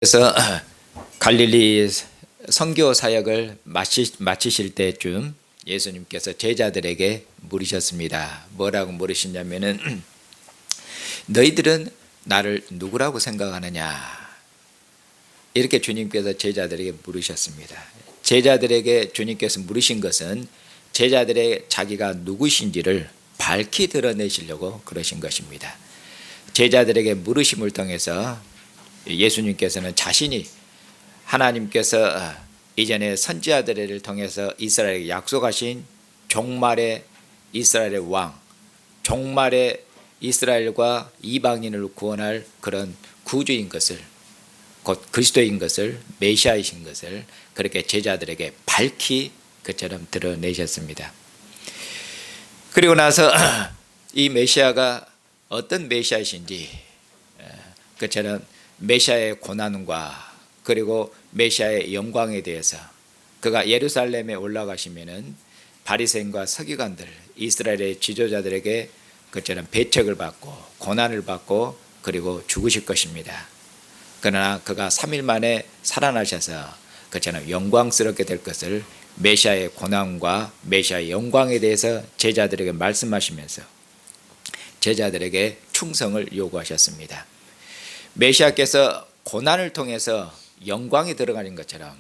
그래서 갈릴리 선교 사역을 마치실 때쯤 예수님께서 제자들에게 물으셨습니다. 뭐라고 물으시냐면은 너희들은 나를 누구라고 생각하느냐? 이렇게 주님께서 제자들에게 물으셨습니다. 제자들에게 주님께서 물으신 것은 제자들의 자기가 누구신지를 밝히 드러내시려고 그러신 것입니다. 제자들에게 물으심을 통해서 예수님께서는 자신이 하나님께서 이전에 선지자들을 통해서 이스라엘에게 약속하신 종말의 이스라엘의 왕, 종말의 이스라엘과 이방인을 구원할 그런 구주인 것을, 곧 그리스도인 것을, 메시아이신 것을 그렇게 제자들에게 밝히 그처럼 드러내셨습니다. 그리고 나서 이 메시아가 어떤 메시아이신지 그처럼 메시아의 고난과 그리고 메시아의 영광에 대해서 그가 예루살렘에 올라가시면은 바리새인과 서기관들, 이스라엘의 지도자들에게 그처럼 배척을 받고 고난을 받고 그리고 죽으실 것입니다. 그러나 그가 3일 만에 살아나셔서 그처럼 영광스럽게 될 것을 메시아의 고난과 메시아의 영광에 대해서 제자들에게 말씀하시면서 제자들에게 충성을 요구하셨습니다. 메시아께서 고난을 통해서 영광에 들어가는 것처럼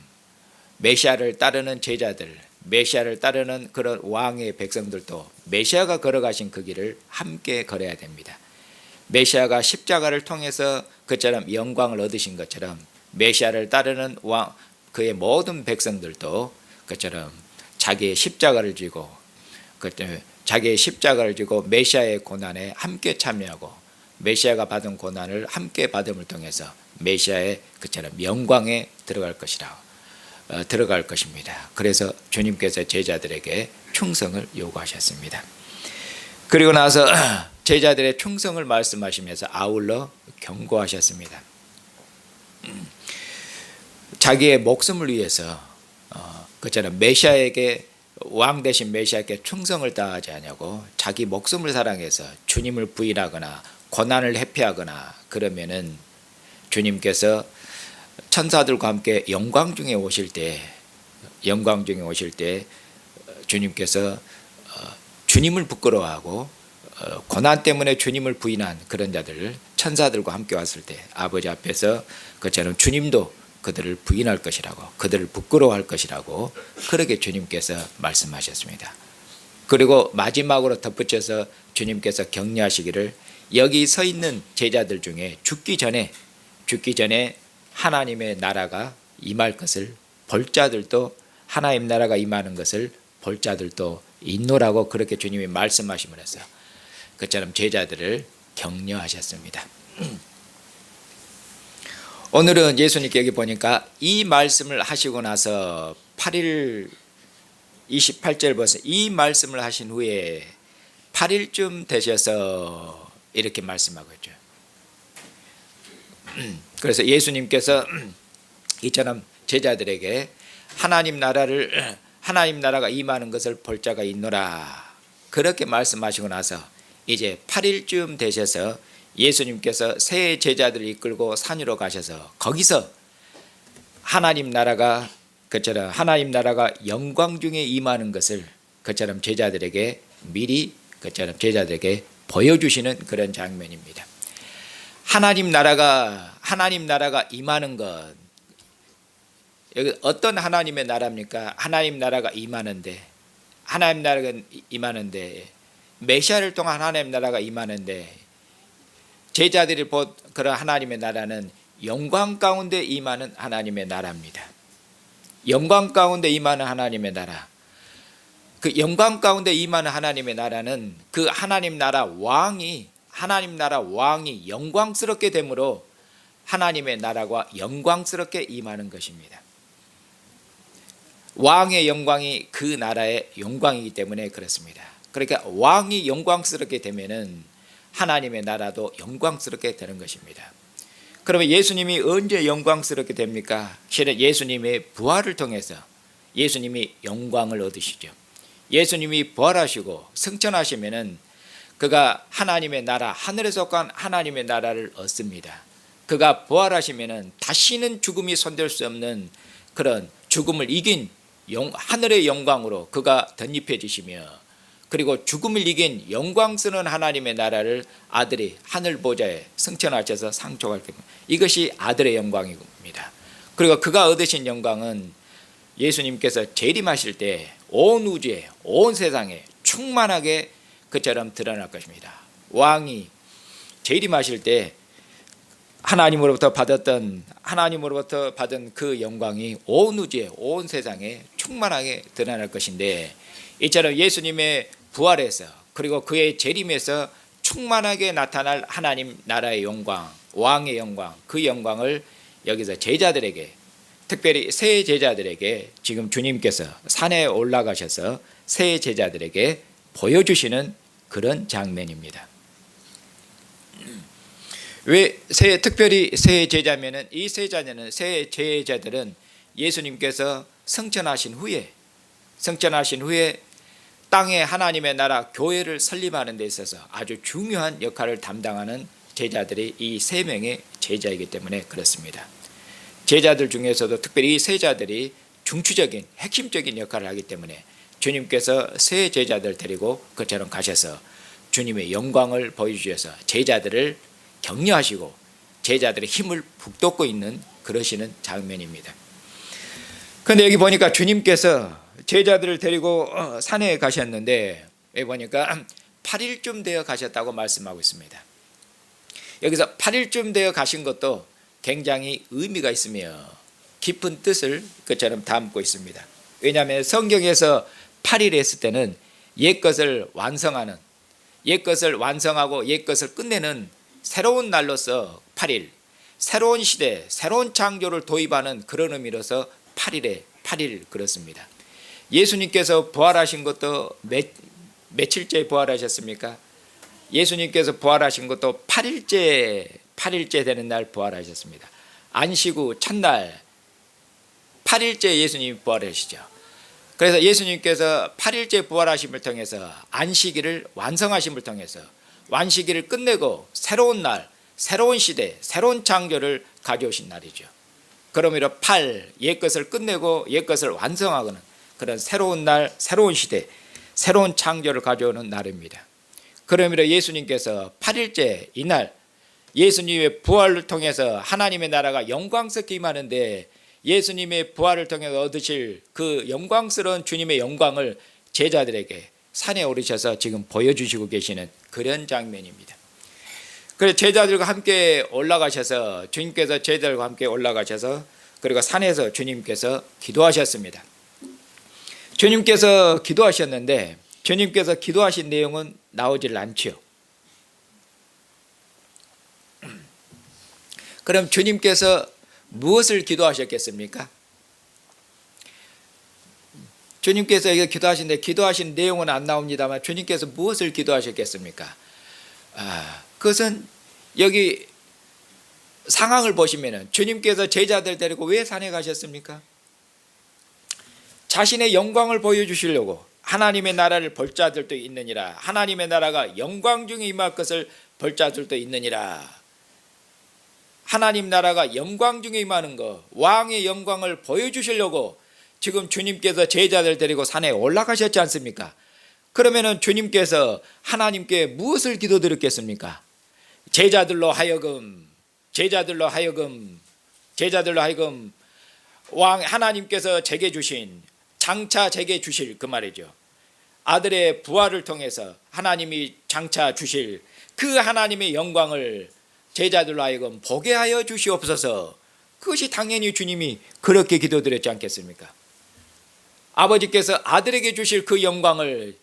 메시아를 따르는 제자들, 메시아를 따르는 그런 왕의 백성들도 메시아가 걸어가신 그 길을 함께 걸어야 됩니다. 메시아가 십자가를 통해서 그처럼 영광을 얻으신 것처럼 메시아를 따르는 왕, 그의 모든 백성들도 그처럼 자기의 십자가를 지고 자기의 십자가를 지고 메시아의 고난에 함께 참여하고 메시아가 받은 고난을 함께 받음을 통해서 메시아의 그처럼 영광에 들어갈 것입니다. 그래서 주님께서 제자들에게 충성을 요구하셨습니다. 그리고 나서 제자들의 충성을 말씀하시면서 아울러 경고하셨습니다. 자기의 목숨을 위해서 그처럼 메시아에게 왕 대신 메시아에게 충성을 다하지 않냐고 자기 목숨을 사랑해서 주님을 부인하거나 고난을 회피하거나 그러면은 주님께서 천사들과 함께 영광 중에 오실 때 주님께서 주님을 부끄러워하고 고난 때문에 주님을 부인한 그런 자들 천사들과 함께 왔을 때 아버지 앞에서 그처럼 주님도 그들을 부인할 것이라고 그들을 부끄러워할 것이라고 그렇게 주님께서 말씀하셨습니다. 그리고 마지막으로 덧붙여서 주님께서 격려하시기를 여기 서 있는 제자들 중에 죽기 전에 하나님의 나라가 임할 것을 볼 자들도 하나님 나라가 임하는 것을 볼 자들도 있노라고 그렇게 주님이 말씀하시면서 그처럼 제자들을 격려하셨습니다. 오늘은 예수님께 여기 보니까 이 말씀을 하시고 나서 8일 28절 보세요. 이 말씀을 하신 후에 8일쯤 되셔서 이렇게 말씀하고 있죠. 그래서 예수님께서 이처럼 제자들에게 하나님 나라가 임하는 것을 볼 자가 있노라 그렇게 말씀하시고 나서 이제 8일쯤 되셔서 예수님께서 새 제자들을 이끌고 산으로 가셔서 거기서 하나님 나라가 영광 중에 임하는 것을 그처럼 제자들에게 미리 그처럼 제자들에게 보여주시는 그런 장면입니다. 하나님 나라가 임하는 것, 여기 어떤 하나님의 나라입니까? 하나님 나라가 임하는데 메시아를 통한 하나님 나라가 임하는데 제자들이 본 그런 하나님의 나라는 영광 가운데 임하는 하나님의 나라입니다. 영광 가운데 임하는 하나님의 나라. 그 영광 가운데 임하는 하나님의 나라는 그 하나님 나라 왕이 영광스럽게 됨으로 하나님의 나라가 영광스럽게 임하는 것입니다. 왕의 영광이 그 나라의 영광이기 때문에 그렇습니다. 그러니까 왕이 영광스럽게 되면은 하나님의 나라도 영광스럽게 되는 것입니다. 그러면 예수님이 언제 영광스럽게 됩니까? 실은 예수님의 부활을 통해서 예수님이 영광을 얻으시죠. 예수님이 부활하시고 승천하시면은 그가 하나님의 나라, 하늘에 속한 하나님의 나라를 얻습니다. 그가 부활하시면은 다시는 죽음이 손댈 수 없는 그런 죽음을 이긴 하늘의 영광으로 그가 덧입혀지시며, 그리고 죽음을 이긴 영광스러운 하나님의 나라를 아들이 하늘 보좌에 승천하셔서 상속할 겁니다. 이것이 아들의 영광입니다. 그리고 그가 얻으신 영광은 예수님께서 재림하실 때 온 우주에 온 세상에 충만하게 그처럼 드러날 것입니다. 왕이 재림하실 때 하나님으로부터 받은 그 영광이 온 우주에 온 세상에 충만하게 드러날 것인데, 이처럼 예수님의 부활에서 그리고 그의 재림에서 충만하게 나타날 하나님 나라의 영광, 왕의 영광, 그 영광을 여기서 제자들에게, 특별히 새 제자들에게 지금 주님께서 산에 올라가셔서 새 제자들에게 보여주시는 그런 장면입니다. 왜 특별히 새 제자면은, 이 새 제자들은 예수님께서 승천하신 후에 땅에 하나님의 나라 교회를 설립하는 데 있어서 아주 중요한 역할을 담당하는 제자들이 이 세 명의 제자이기 때문에 그렇습니다. 제자들 중에서도 특별히 이 세자들이 중추적인 핵심적인 역할을 하기 때문에 주님께서 새 제자들 데리고 그처럼 가셔서 주님의 영광을 보여주셔서 제자들을 격려하시고 제자들의 힘을 북돋고 있는 그러시는 장면입니다. 그런데 여기 보니까 주님께서 제자들을 데리고 산에 가셨는데, 여기 보니까 8일쯤 되어 가셨다고 말씀하고 있습니다. 여기서 8일쯤 되어 가신 것도 굉장히 의미가 있으며 깊은 뜻을 그처럼 담고 있습니다. 왜냐하면 성경에서 8일 했을 때는 옛것을 완성하고 옛것을 끝내는 새로운 날로서 8일, 새로운 시대, 새로운 창조를 도입하는 그런 의미로서 8일 그렇습니다. 예수님께서 부활하신 것도 며칠째 부활하셨습니까? 예수님께서 부활하신 것도 8일째 되는 날 부활하셨습니다. 안식 후 첫날 8일째 예수님이 부활하시죠. 그래서 예수님께서 8일째 부활하심을 통해서 안식일을 완성하심을 통해서 완식일을 끝내고 새로운 날, 새로운 시대, 새로운 창조를 가져오신 날이죠. 그러므로 옛것을 끝내고 옛것을 완성하고는 그런 새로운 날, 새로운 시대, 새로운 창조를 가져오는 날입니다. 그러므로 예수님께서 8일째 이날 예수님의 부활을 통해서 하나님의 나라가 영광스럽게 임하는데, 예수님의 부활을 통해서 얻으실 그 영광스러운 주님의 영광을 제자들에게 산에 오르셔서 지금 보여주시고 계시는 그런 장면입니다. 그래서 제자들과 함께 올라가셔서, 주님께서 제자들과 함께 올라가셔서 그리고 산에서 주님께서 기도하셨습니다. 주님께서 기도하셨는데 주님께서 기도하신 내용은 나오질 않죠. 그럼 주님께서 무엇을 기도하셨겠습니까? 주님께서 이거 기도하신데 기도하신 내용은 안 나옵니다만 주님께서 무엇을 기도하셨겠습니까? 그것은 여기 상황을 보시면은 주님께서 제자들 데리고 왜 산에 가셨습니까? 자신의 영광을 보여주시려고, 하나님의 나라를 볼 자들도 있느니라, 하나님의 나라가 영광 중에 임할 것을 볼 자들도 있느니라. 하나님 나라가 영광 중에 임하는 것, 왕의 영광을 보여주시려고 지금 주님께서 제자들 데리고 산에 올라가셨지 않습니까? 그러면은 주님께서 하나님께 무엇을 기도드렸겠습니까? 제자들로 하여금 하나님께서 제게 주신, 장차 제게 주실 그 말이죠. 아들의 부활을 통해서 하나님이 장차 주실 그 하나님의 영광을 제자들로 하여금 보게 하여 주시옵소서. 그것이 당연히 주님이 그렇게 기도드렸지 않겠습니까? 아버지께서 아들에게 주실 그 영광을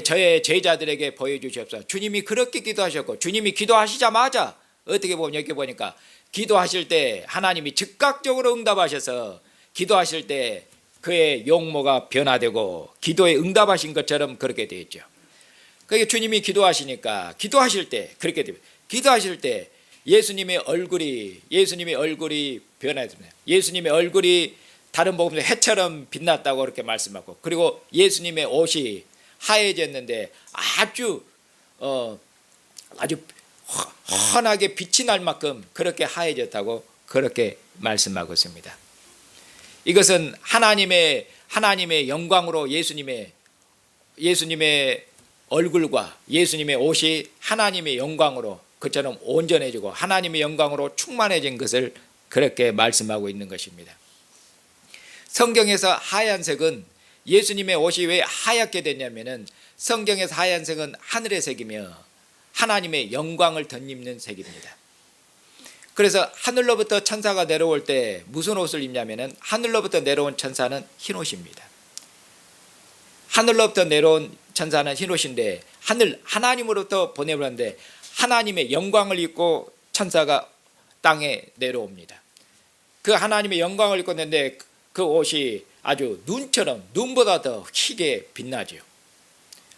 저의 제자들에게 보여주시옵소서. 주님이 그렇게 기도하셨고, 주님이 기도하시자마자 어떻게 보면 여기 보니까 기도하실 때 하나님이 즉각적으로 응답하셔서 기도하실 때 그의 용모가 변화되고 기도에 응답하신 것처럼 그렇게 되어 있죠. 그게 주님이 기도하시니까 기도하실 때 그렇게 됩니다. 기도하실 때 예수님의 얼굴이 변화됩니다. 예수님의 얼굴이 다른 복음에서 해처럼 빛났다고 그렇게 말씀하고, 그리고 예수님의 옷이 하얘졌는데 아주 환하게 빛이 날 만큼 그렇게 하얘졌다고 그렇게 말씀하고 있습니다. 이것은 하나님의 영광으로 예수님의 얼굴과 예수님의 옷이 하나님의 영광으로 그처럼 온전해지고 하나님의 영광으로 충만해진 것을 그렇게 말씀하고 있는 것입니다. 성경에서 하얀색은 예수님의 옷이 왜 하얗게 됐냐면은 성경에서 하얀색은 하늘의 색이며 하나님의 영광을 덧입는 색입니다. 그래서 하늘로부터 천사가 내려올 때 무슨 옷을 입냐면은 하늘로부터 내려온 천사는 흰 옷입니다. 하늘로부터 내려온 천사는 흰 옷인데 하나님으로부터 보내버렸는데 하나님의 영광을 입고 천사가 땅에 내려옵니다. 그 하나님의 영광을 입고 있는데 그 옷이 아주 눈보다 더 희게 빛나죠.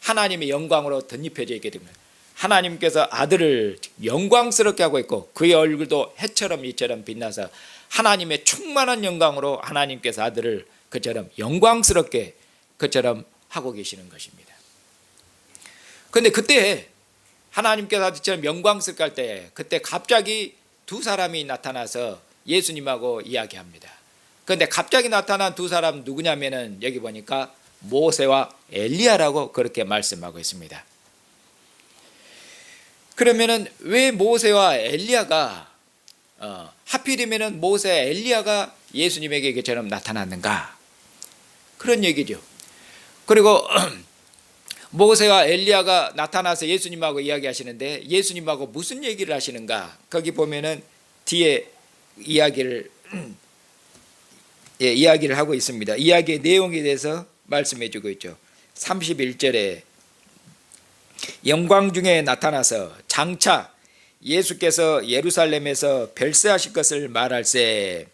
하나님의 영광으로 덧입혀져 있게 됩니다. 하나님께서 아들을 영광스럽게 하고 있고 그의 얼굴도 해처럼 이처럼 빛나서 하나님의 충만한 영광으로 하나님께서 아들을 그처럼 영광스럽게 그처럼 하고 계시는 것입니다. 그런데 그때 하나님께서 아들처럼 영광스럽게 할 때 그때 갑자기 두 사람이 나타나서 예수님하고 이야기합니다. 그런데 갑자기 나타난 두 사람 누구냐면은 여기 보니까 모세와 엘리야라고 그렇게 말씀하고 있습니다. 그러면은 왜 모세와 엘리야가 하필이면은 모세와 엘리야가 예수님에게 이처럼 나타났는가? 그런 얘기죠. 그리고 모세와 엘리야가 나타나서 예수님하고 이야기하시는데 예수님하고 무슨 얘기를 하시는가? 거기 보면은 뒤에 이야기를 하고 있습니다. 이야기의 내용에 대해서 말씀해 주고 있죠. 31절에 영광 중에 나타나서 장차 예수께서 예루살렘에서 별세하실 것을 말할세.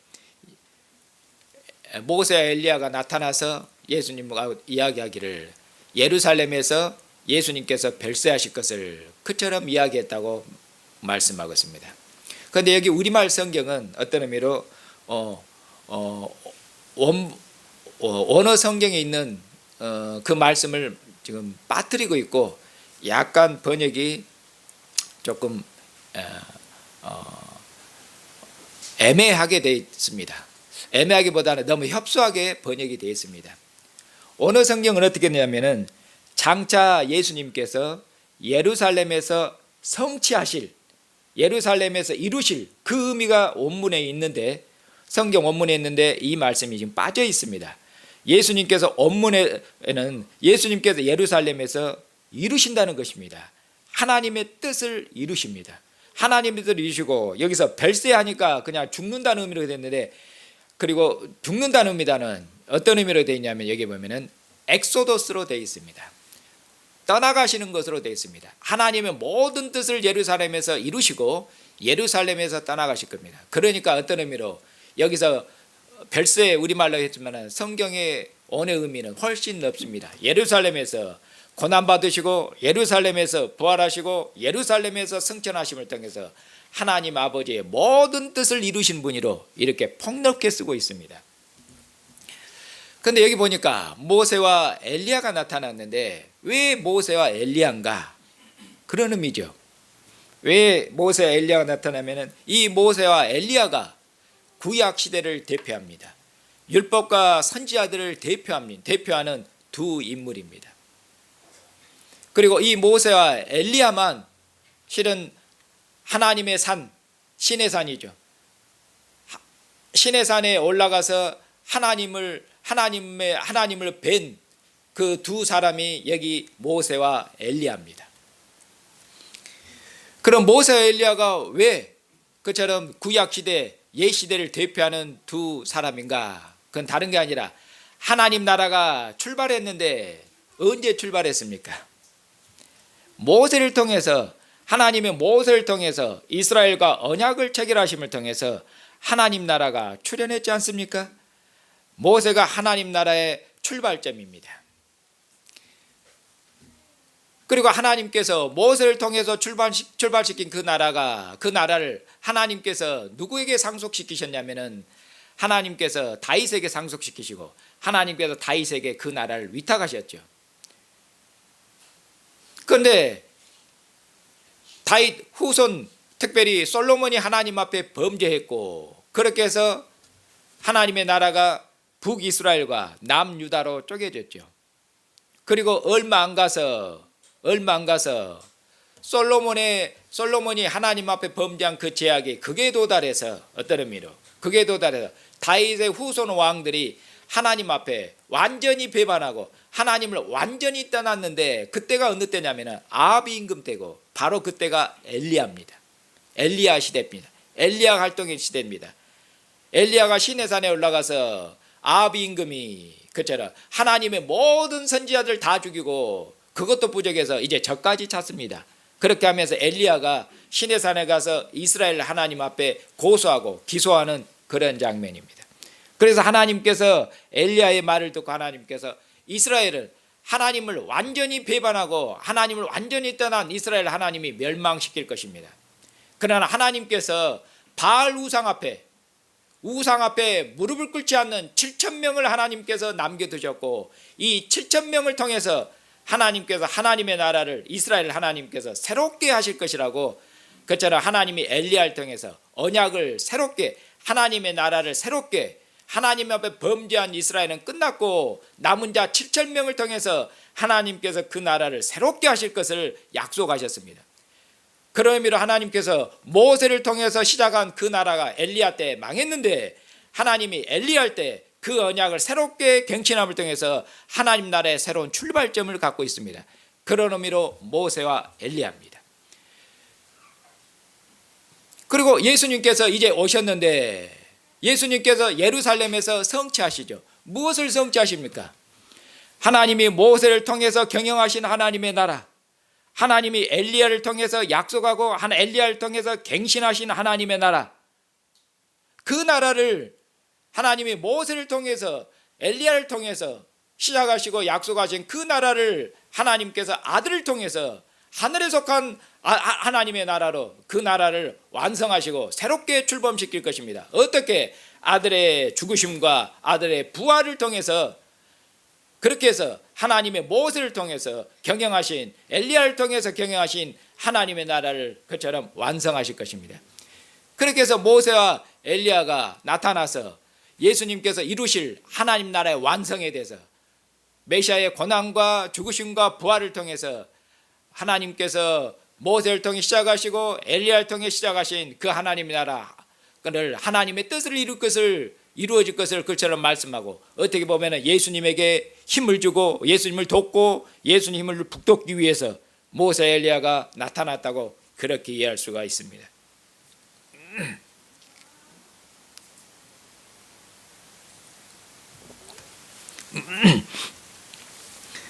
모세와 엘리야가 나타나서 예수님과 이야기하기를 예루살렘에서 예수님께서 별세하실 것을 그처럼 이야기했다고 말씀하고 있습니다. 그런데 여기 우리말 성경은 어떤 의미로 원어 성경에 있는 그 말씀을 지금 빠뜨리고 있고 약간 번역이 조금 애매하게 되어 있습니다. 애매하기보다는 너무 협소하게 번역이 되어 있습니다. 원어 성경은 어떻게 되냐면은 장차 예수님께서 예루살렘에서 성취하실, 예루살렘에서 이루실 그 의미가 원문에 있는데 성경 원문에 있는데 이 말씀이 지금 빠져 있습니다. 예수님께서 원문에는 예수님께서 예루살렘에서 이루신다는 것입니다. 하나님의 뜻을 이루십니다. 하나님의 뜻을 이루시고 여기서 별세하니까 그냥 죽는다는 의미로 됐는데 그리고 죽는다는 의미다는 어떤 의미로 되어 있냐면 여기 보면은 엑소더스로 되어 있습니다. 떠나가시는 것으로 되어 있습니다. 하나님의 모든 뜻을 예루살렘에서 이루시고 예루살렘에서 떠나가실 겁니다. 그러니까 어떤 의미로 여기서 별세 우리말로 했지만 성경의 원의 의미는 훨씬 넓습니다. 예루살렘에서 고난받으시고 예루살렘에서 부활하시고 예루살렘에서 승천하심을 통해서 하나님 아버지의 모든 뜻을 이루신 분이로 이렇게 폭넓게 쓰고 있습니다. 그런데 여기 보니까 모세와 엘리야가 나타났는데 왜 모세와 엘리야인가? 그런 의미죠. 왜 모세와 엘리야가 나타나면은 이 모세와 엘리야가 구약 시대를 대표합니다. 율법과 선지자들을 대표하는 두 인물입니다. 그리고 이 모세와 엘리야만 실은 하나님의 산, 신의 산이죠. 신의 산에 올라가서 하나님을 뵌 그 두 사람이 여기 모세와 엘리야입니다. 그럼 모세와 엘리야가 왜 그처럼 구약 시대, 옛 시대를 대표하는 두 사람인가? 그건 다른 게 아니라 하나님 나라가 출발했는데 언제 출발했습니까? 모세를 통해서 하나님의 모세를 통해서 이스라엘과 언약을 체결하심을 통해서 하나님 나라가 출현했지 않습니까? 모세가 하나님 나라의 출발점입니다. 그리고 하나님께서 모세를 통해서 출발시킨 그 나라를 하나님께서 누구에게 상속시키셨냐면은 하나님께서 다윗에게 상속시키시고 하나님께서 다윗에게 그 나라를 위탁하셨죠. 그런데 다윗 후손 특별히 솔로몬이 하나님 앞에 범죄했고 그렇게 해서 하나님의 나라가 북이스라엘과 남유다로 쪼개졌죠. 그리고 얼마 안 가서 솔로몬이 하나님 앞에 범죄한 그 죄악이 극에 도달해서 어떤 의미로 극에 도달해서 다윗의 후손 왕들이 하나님 앞에 완전히 배반하고 하나님을 완전히 떠났는데 그때가 어느 때냐면 아합 임금 때고 바로 그때가 엘리야입니다. 엘리야 시대입니다. 엘리야 활동의 시대입니다. 엘리야가 시내산에 올라가서 아합 임금이 그처럼 하나님의 모든 선지자들 다 죽이고 그것도 부족해서 이제 저까지 찼습니다. 그렇게 하면서 엘리야가 시내산에 가서 이스라엘 하나님 앞에 고소하고 기소하는 그런 장면입니다. 그래서 하나님께서 엘리야의 말을 듣고 하나님께서 이스라엘을 하나님을 완전히 배반하고 하나님을 완전히 떠난 이스라엘 하나님이 멸망시킬 것입니다. 그러나 하나님께서 바알 우상 앞에 무릎을 꿇지 않는 7,000명을 하나님께서 남겨두셨고 이 7,000명을 통해서 하나님께서 하나님의 나라를 이스라엘 하나님께서 새롭게 하실 것이라고 그처럼 하나님이 엘리야를 통해서 언약을 새롭게 하나님의 나라를 새롭게 하나님 앞에 범죄한 이스라엘은 끝났고 남은 자 7,000명을 통해서 하나님께서 그 나라를 새롭게 하실 것을 약속하셨습니다. 그런 의미로 하나님께서 모세를 통해서 시작한 그 나라가 엘리야 때 망했는데 하나님이 엘리야 때 그 언약을 새롭게 갱신함을 통해서 하나님 나라의 새로운 출발점을 갖고 있습니다. 그런 의미로 모세와 엘리야입니다. 그리고 예수님께서 이제 오셨는데 예수님께서 예루살렘에서 성취하시죠. 무엇을 성취하십니까? 하나님이 모세를 통해서 경영하신 하나님의 나라, 하나님이 엘리야를 통해서 약속하고 엘리야를 통해서 갱신하신 하나님의 나라, 그 나라를 하나님이 모세를 통해서 엘리야를 통해서 시작하시고 약속하신 그 나라를 하나님께서 아들을 통해서 하늘에 속한 하나님의 나라로 그 나라를 완성하시고 새롭게 출범시킬 것입니다. 어떻게? 아들의 죽으심과 아들의 부활을 통해서 그렇게 해서 하나님의 모세를 통해서 경영하신 엘리야를 통해서 경영하신 하나님의 나라를 그처럼 완성하실 것입니다. 그렇게 해서 모세와 엘리야가 나타나서 예수님께서 이루실 하나님 나라의 완성에 대해서 메시아의 고난과 죽으심과 부활을 통해서 하나님께서 모세를 통해 시작하시고 엘리야를 통해 시작하신 그 하나님의 나라를 하나님의 뜻을 이루어질 것을 그처럼 말씀하고 어떻게 보면 예수님에게 힘을 주고 예수님을 돕고 예수님을 북돋기 위해서 모세 엘리야가 나타났다고 그렇게 이해할 수가 있습니다.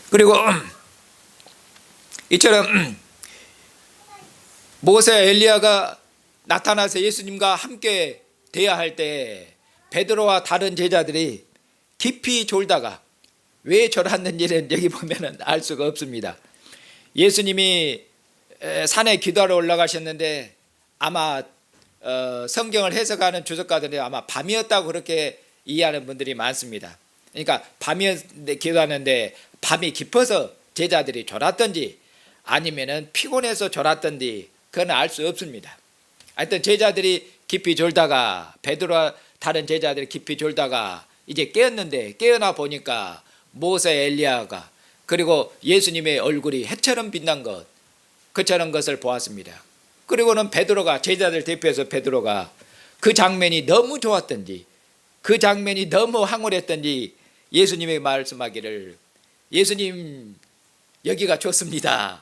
그리고 이처럼 모세 엘리야가 나타나서 예수님과 함께 돼야 할 때 베드로와 다른 제자들이 깊이 졸다가 왜 졸았는지는 여기 보면 알 수가 없습니다. 예수님이 산에 기도하러 올라가셨는데 아마 성경을 해석하는 주석가들이 아마 밤이었다고 그렇게 이해하는 분들이 많습니다. 그러니까 밤에 기도하는데 밤이 깊어서 제자들이 졸았던지 아니면은 피곤해서 졸았던지 그건 알 수 없습니다. 하여튼 제자들이 깊이 졸다가 베드로와 다른 제자들이 깊이 졸다가 이제 깨었는데 깨어나 보니까 모세 엘리야가 그리고 예수님의 얼굴이 해처럼 빛난 것 그처럼 것을 보았습니다. 그리고는 베드로가 제자들 대표해서 베드로가 그 장면이 너무 좋았던지 그 장면이 너무 황홀했던지 예수님의 말씀하기를 예수님 여기가 좋습니다.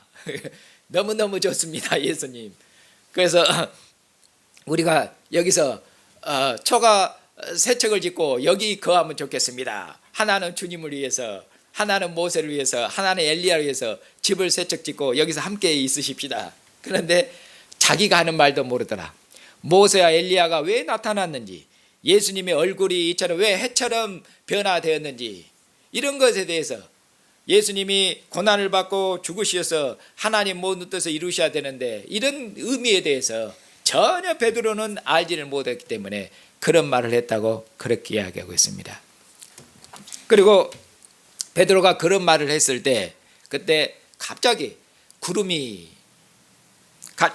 너무너무 좋습니다. 예수님. 그래서 우리가 여기서 초가 세 척을 짓고 여기 거하면 좋겠습니다. 하나는 주님을 위해서 하나는 모세를 위해서 하나는 엘리야를 위해서 집을 세 척 짓고 여기서 함께 있으십시다. 그런데 자기가 하는 말도 모르더라. 모세와 엘리야가 왜 나타났는지 예수님의 얼굴이 이처럼 왜 해처럼 변화되었는지 이런 것에 대해서 예수님이 고난을 받고 죽으셔서 하나님 모든 뜻을 이루셔야 되는데 이런 의미에 대해서 전혀 베드로는 알지를 못했기 때문에 그런 말을 했다고 그렇게 이야기하고 있습니다. 그리고 베드로가 그런 말을 했을 때 그때 갑자기 구름이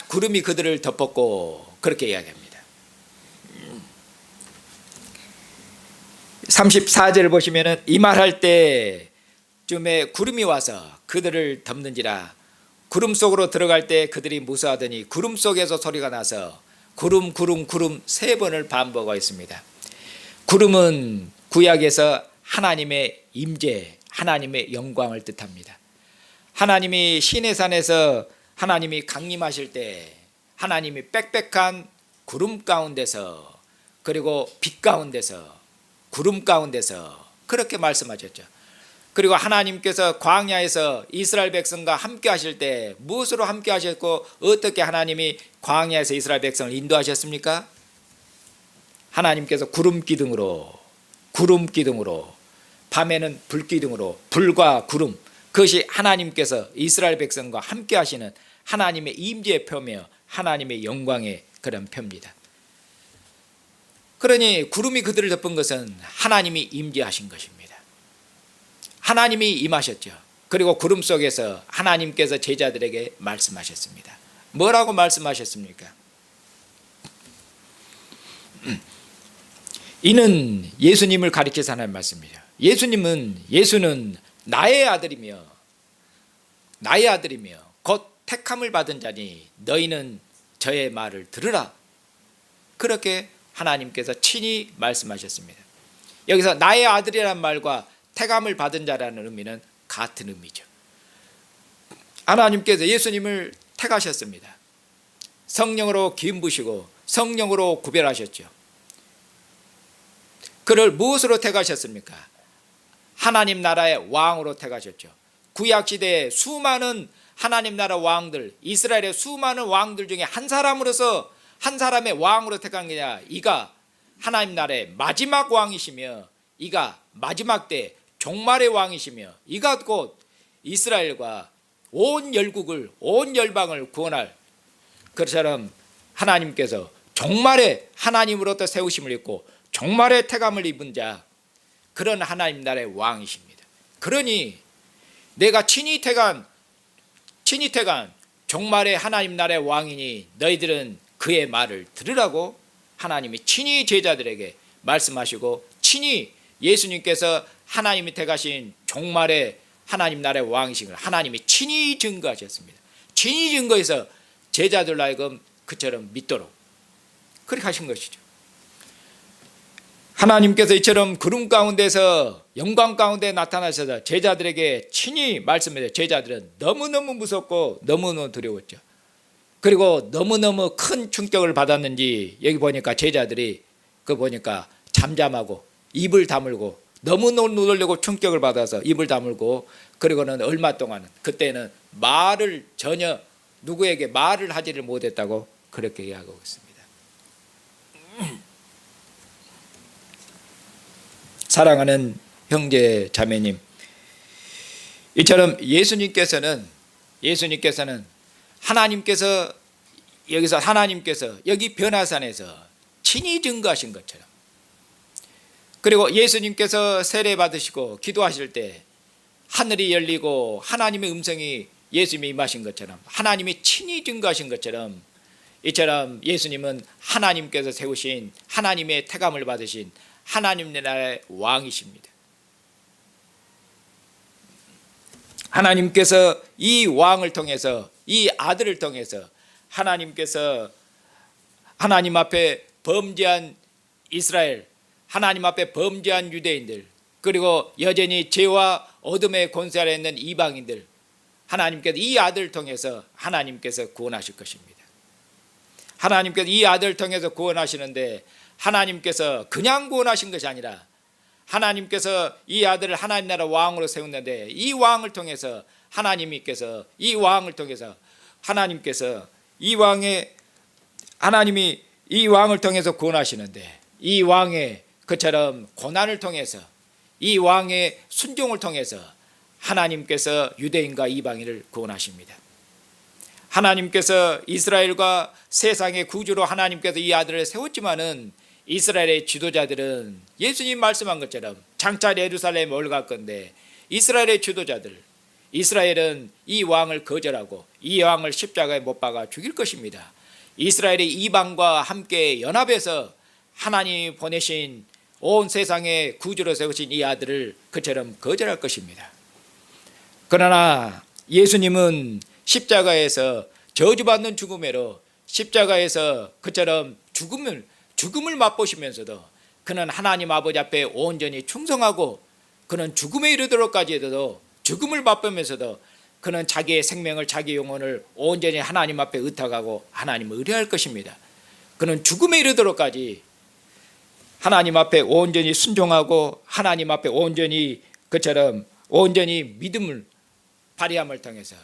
구름이 그들을 덮었고 그렇게 이야기합니다. 34절 보시면은 이 말할 때쯤에 구름이 와서 그들을 덮는지라. 구름 속으로 들어갈 때 그들이 무서워하더니 구름 속에서 소리가 나서 구름 구름 구름 3번을 반복하였습니다. 구름은 구약에서 하나님의 임재, 하나님의 영광을 뜻합니다. 하나님이 시내산에서 하나님이 강림하실 때 하나님이 빽빽한 구름 가운데서, 그리고 빛 가운데서, 구름 가운데서 그렇게 말씀하셨죠. 그리고 하나님께서 광야에서 이스라엘 백성과 함께 하실 때 무엇으로 함께 하셨고 어떻게 하나님이 광야에서 이스라엘 백성을 인도하셨습니까? 하나님께서 구름 기둥으로, 밤에는 불 기둥으로, 불과 구름, 그것이 하나님께서 이스라엘 백성과 함께 하시는 하나님의 임재의 표며 하나님의 영광의 그런 표입니다. 그러니 구름이 그들을 덮은 것은 하나님이 임재하신 것입니다. 하나님이 임하셨죠. 그리고 구름 속에서 하나님께서 제자들에게 말씀하셨습니다. 뭐라고 말씀하셨습니까? 이는 예수님을 가리켜서 하는 말씀이죠. 예수는 나의 아들이며 곧 택함을 받은 자니 너희는 저의 말을 들으라. 그렇게 하나님께서 친히 말씀하셨습니다. 여기서 나의 아들이라는 말과 택함을 받은 자라는 의미는 같은 의미죠. 하나님께서 예수님을 택하셨습니다. 성령으로 기름 부으시고 성령으로 구별하셨죠. 그를 무엇으로 택하셨습니까? 하나님 나라의 왕으로 택하셨죠. 구약시대에 수많은 하나님 나라 왕들, 이스라엘의 수많은 왕들 중에 한 사람으로서, 한 사람의 왕으로 택한 게 아니라 이가 하나님 나라의 마지막 왕이시며 이가 마지막 때 종말의 왕이시며 이가 곧 이스라엘과 온 열국을, 온 열방을 구원할 그처럼 하나님께서 종말의 하나님으로부터 세우심을 입고 종말의 택함을 입은 자, 그런 하나님 나라의 왕이십니다. 그러니 내가 친히 택한 종말의 하나님 나라의 왕이니 너희들은 그의 말을 들으라고 하나님이 친히 제자들에게 말씀하시고 친히 예수님께서 하나님이 택하신 종말의 하나님 나라의 왕이신 걸 하나님이 친히 증거하셨습니다. 친히 증거해서 제자들로 하여금 그처럼 믿도록 그렇게 하신 것이죠. 하나님께서 이처럼 구름 가운데서 영광 가운데 나타나셔서 제자들에게 친히 말씀해서 제자들은 너무너무 무섭고 너무너무 두려웠죠. 그리고 너무너무 큰 충격을 받았는지 여기 보니까 제자들이 잠잠하고 입을 다물고 너무너무 놀라고 충격을 받아서 입을 다물고, 그리고는 얼마 동안은 그때는 말을 전혀 누구에게 말을 하지를 못했다고 그렇게 이야기하고 있습니다. 사랑하는 형제 자매님, 이처럼 예수님께서는 하나님께서 여기 변화산에서 친히 증거하신 것처럼, 그리고 예수님께서 세례 받으시고 기도하실 때 하늘이 열리고 하나님의 음성이 예수님이 임하신 것처럼, 하나님이 친히 증거하신 것처럼, 이처럼 예수님은 하나님께서 세우신 하나님의 택함을 받으신 하나님 나라의 왕이십니다. 하나님께서 이 왕을 통해서, 이 아들을 통해서 하나님께서 하나님 앞에 범죄한 이스라엘, 하나님 앞에 범죄한 유대인들, 그리고 여전히 죄와 어둠의 권세 아래 있는 이방인들, 하나님께서 이 아들을 통해서 하나님께서 구원하실 것입니다. 하나님께서 이 아들을 통해서 구원하시는데, 하나님께서 그냥 구원하신 것이 아니라 하나님께서 이 아들을 하나님 나라 왕으로 세웠는데, 이 왕을 통해서 하나님께서 하나님이 이 왕을 통해서 구원하시는데, 이 왕의 그처럼 고난을 통해서, 이 왕의 순종을 통해서 하나님께서 유대인과 이방인을 구원하십니다. 하나님께서 이스라엘과 세상의 구주로 하나님께서 이 아들을 세웠지만은 이스라엘의 지도자들은 예수님 말씀한 것처럼 장차 예루살렘에 올라갈 건데, 이스라엘의 지도자들, 이스라엘은 이 왕을 거절하고 이 왕을 십자가에 못 박아 죽일 것입니다. 이스라엘이 이방과 함께 연합해서 하나님이 보내신 온 세상의 구주로 세우신 이 아들을 그처럼 거절할 것입니다. 그러나 예수님은 십자가에서 저주받는 죽음으로 십자가에서 그처럼 죽음을 맛보시면서도 그는 하나님 아버지 앞에 온전히 충성하고 그는 죽음에 이르도록까지도 죽음을 맛보면서도 그는 자기의 생명을 자기 영혼을 온전히 하나님 앞에 의탁하고 하나님을 의뢰할 것입니다. 그는 죽음에 이르도록까지 하나님 앞에 온전히 순종하고 하나님 앞에 온전히 그처럼 온전히 믿음을 발휘함을 통해서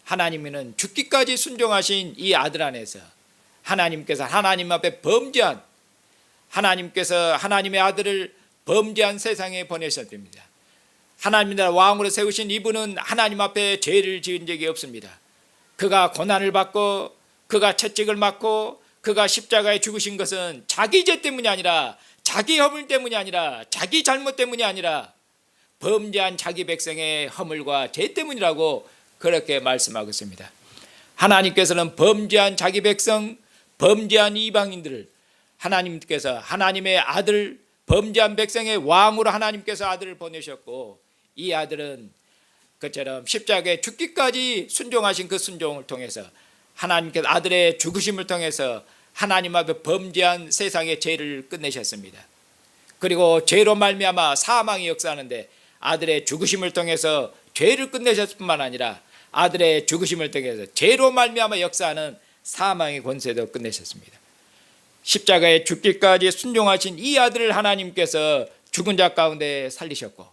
하나님은 죽기까지 순종하신 이 아들 안에서 하나님께서 하나님 앞에 범죄한 하나님께서 하나님의 아들을 범죄한 세상에 보내셨습니다. 하나님 나라 왕으로 세우신 이분은 하나님 앞에 죄를 지은 적이 없습니다. 그가 고난을 받고 그가 채찍을 맞고 그가 십자가에 죽으신 것은 자기 죄 때문이 아니라 자기 허물 때문이 아니라 자기 잘못 때문이 아니라 범죄한 자기 백성의 허물과 죄 때문이라고 그렇게 말씀하고 있습니다. 하나님께서는 범죄한 자기 백성, 범죄한 이방인들을 하나님께서 하나님의 아들, 범죄한 백성의 왕으로 하나님께서 아들을 보내셨고 이 아들은 그처럼 십자가에 죽기까지 순종하신 그 순종을 통해서 하나님께서 아들의 죽으심을 통해서 하나님 앞에 범죄한 세상의 죄를 끝내셨습니다. 그리고 죄로 말미암아 사망이 역사하는데 아들의 죽으심을 통해서 죄를 끝내셨을 뿐만 아니라 아들의 죽으심을 통해서 죄로 말미암아 역사하는 사망의 권세도 끝내셨습니다. 십자가에 죽기까지 순종하신 이 아들을 하나님께서 죽은 자 가운데 살리셨고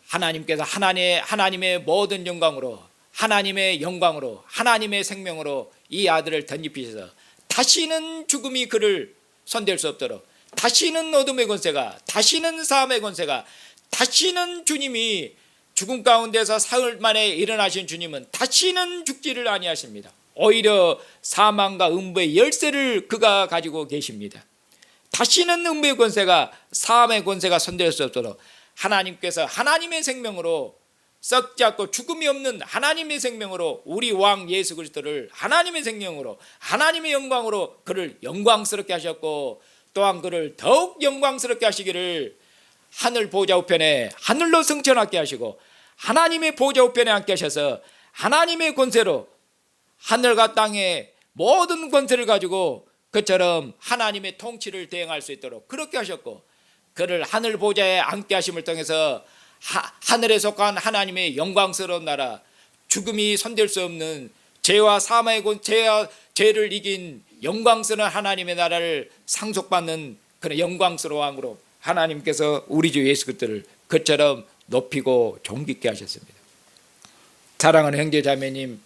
하나님께서 하나님의 모든 영광으로 하나님의 영광으로 하나님의 생명으로 이 아들을 덧입히셔서 다시는 죽음이 그를 손댈 수 없도록 다시는 어둠의 권세가 다시는 사함의 권세가 다시는 주님이 죽음 가운데서 사흘 만에 일어나신 주님은 다시는 죽지를 아니하십니다. 오히려 사망과 음부의 열쇠를 그가 가지고 계십니다. 다시는 음부의 권세가 사함의 권세가 손댈 수 없도록 하나님께서 하나님의 생명으로 썩지 않고 죽음이 없는 하나님의 생명으로 우리 왕 예수 그리스도를 하나님의 생명으로 하나님의 영광으로 그를 영광스럽게 하셨고 또한 그를 더욱 영광스럽게 하시기를 하늘 보좌 우편에 하늘로 승천하게 하시고 하나님의 보좌 우편에 앉게 하셔서 하나님의 권세로 하늘과 땅의 모든 권세를 가지고 그처럼 하나님의 통치를 대행할 수 있도록 그렇게 하셨고 그를 하늘 보좌에 앉게 하심을 통해서 하늘에 속한 하나님의 영광스러운 나라 죽음이 손댈 수 없는 죄와 사망의 죄와 죄를 이긴 영광스러운 하나님의 나라를 상속받는 그런 영광스러운 왕으로 하나님께서 우리 주 예수 그리스도를 그처럼 높이고 존귀케 하셨습니다. 사랑하는 형제 자매님,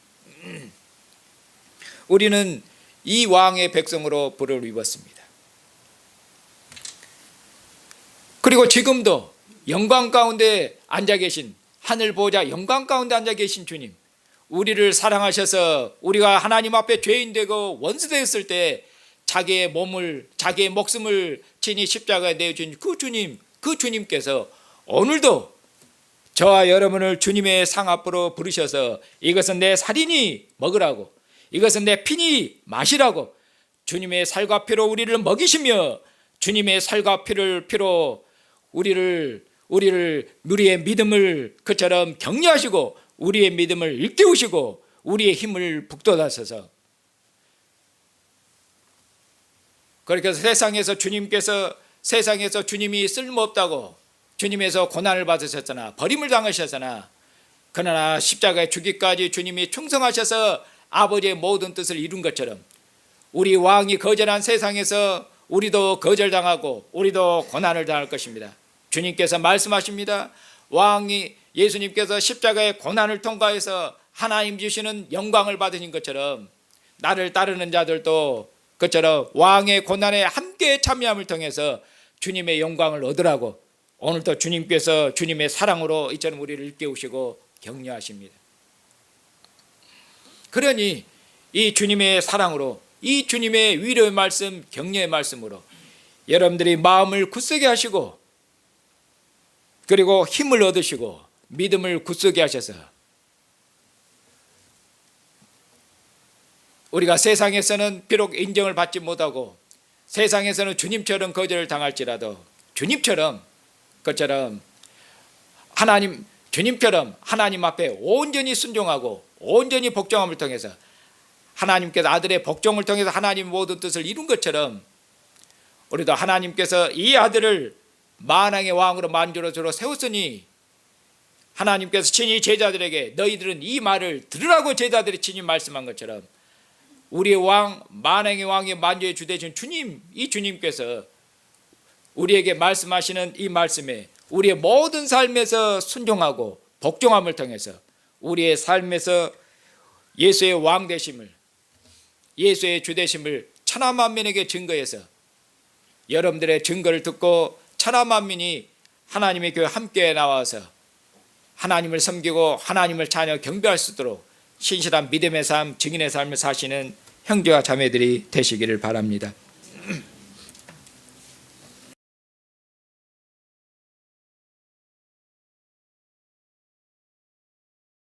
우리는 이 왕의 백성으로 부름을 입었습니다. 그리고 지금도 영광 가운데 앉아 계신 하늘 보좌 영광 가운데 앉아 계신 주님, 우리를 사랑하셔서 우리가 하나님 앞에 죄인 되고 원수 되었을 때 자기의 목숨을 친히 십자가에 내어준 그 주님, 그 주님께서 오늘도 저와 여러분을 주님의 상 앞으로 부르셔서 이것은 내 살이니 먹으라고, 이것은 내 피니 마시라고 주님의 살과 피로 우리를 먹이시며 주님의 살과 피로 우리의 믿음을 그처럼 격려하시고 우리의 믿음을 일깨우시고 우리의 힘을 북돋아셔서 그렇게 해서 세상에서 주님이 쓸모없다고 주님에서 고난을 받으셨잖아, 버림을 당하셨잖아. 그러나 십자가에 죽기까지 주님이 충성하셔서 아버지의 모든 뜻을 이룬 것처럼 우리 왕이 거절한 세상에서 우리도 거절당하고 우리도 고난을 당할 것입니다. 주님께서 말씀하십니다. 왕이 예수님께서 십자가의 고난을 통과해서 하나님 주시는 영광을 받으신 것처럼 나를 따르는 자들도 그처럼 왕의 고난에 함께 참여함을 통해서 주님의 영광을 얻으라고 오늘도 주님께서 주님의 사랑으로 이처럼 우리를 일깨우시고 격려하십니다. 그러니 이 주님의 사랑으로 이 주님의 위로의 말씀, 격려의 말씀으로 여러분들이 마음을 굳세게 하시고 그리고 힘을 얻으시고 믿음을 굳세게 하셔서 우리가 세상에서는 비록 인정을 받지 못하고 세상에서는 주님처럼 거절을 당할지라도 주님처럼 그처럼 주님처럼 하나님 앞에 온전히 순종하고 온전히 복종함을 통해서 하나님께서 아들의 복종을 통해서 하나님 모든 뜻을 이룬 것처럼 우리도 하나님께서 이 아들을 만왕의 왕으로 만주로 세웠으니 하나님께서 친히 제자들에게 너희들은 이 말을 들으라고 제자들이 친히 말씀한 것처럼 우리의 왕 만왕의 왕의 만주의 주 되신 주님, 이 주님께서 우리에게 말씀하시는 이 말씀에 우리의 모든 삶에서 순종하고 복종함을 통해서 우리의 삶에서 예수의 왕 되심을, 예수의 주 되심을 천하 만민에게 증거해서 여러분들의 증거를 듣고 천하 만민이 하나님의 교회 함께 나와서 하나님을 섬기고 하나님을 자녀 경배할 수 있도록 신실한 믿음의 삶, 증인의 삶을 사시는 형제와 자매들이 되시기를 바랍니다.